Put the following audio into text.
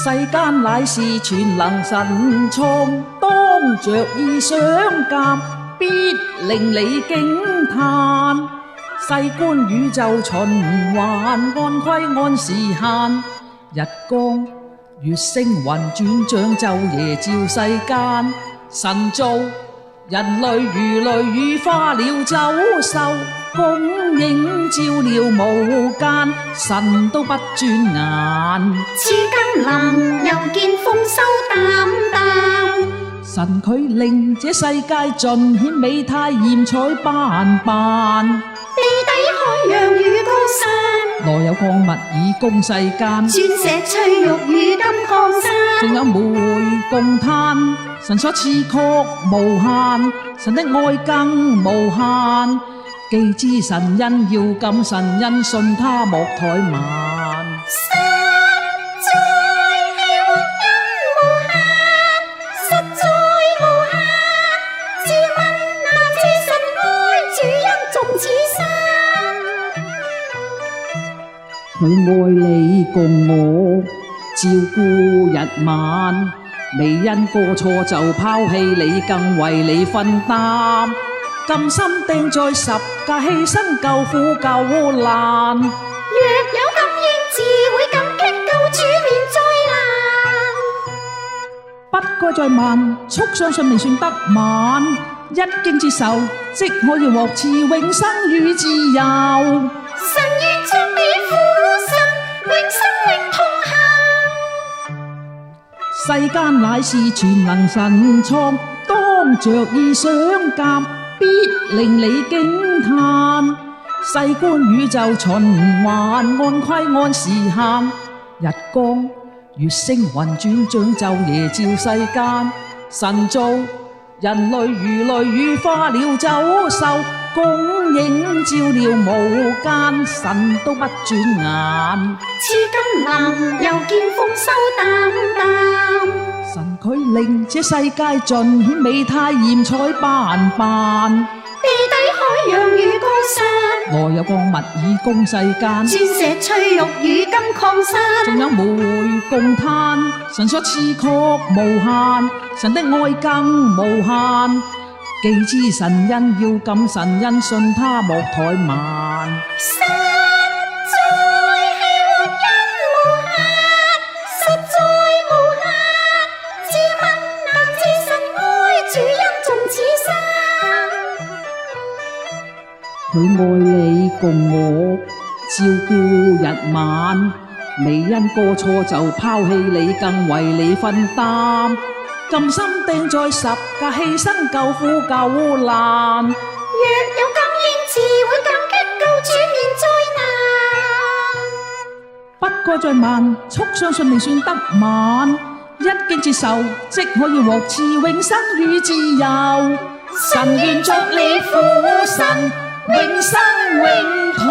世間乃是全能神創，當着意想鑑，必令你驚嘆。世觀宇宙循環，按規按時限，日光月星雲轉掌，晝夜照世間。神造人類如雷雨花鳥走獸，供應照料無間，神都不轉眼。似甘霖又見豐收擔擔，神佢令這世界盡顯美態，豔彩斑斑。地底海洋與高山，內有礦物以供世間，鑽石翠玉與金礦山，仲有煤共炭，神所賜確無限，神的愛更無限。既知神恩要感，神恩信他莫怠慢。實在係宏恩無限，實在無限。自問那至神愛主恩重似山，佢愛你共我，照顧日晚，未因過錯就拋棄你，更為你分擔。甘心釘在十架犧牲，救苦救難。若有感應，自會感激救主免災難。不該再問，速相信未算得晚，一經接受，即可以獲賜永生與自由。神願着你父神，永生永同行。世間乃是全能神創，當着意想鑑，必令你驚嘆。世觀宇宙循環，按規按時限，日光月星雲轉掌，晝夜照世間。神造人類如雷雨花鳥走獸，供應照料無間，神都不轉眼。似甘霖又見豐收擔擔，神佢令這世界盡顯美態，豔彩斑斑。地底海洋與高山，內有礦物以供世間，鑽石翠玉與金礦山，仲有煤共炭，神所賜確無限，神的愛更無限。既知神恩要感，神恩信他莫怠慢。實在係宏恩無限，實在無限。自問那至神愛主恩重似山，佢愛你共我，照顧日晚，未因過錯就拋棄你，更為你分擔。甘心釘在十架犧牲，救苦救難。若有感應，自會感激救主免災難。不該再問，速相信未算得晚，一經接受，即可以獲賜永生與自由。神願作你父神，永生永同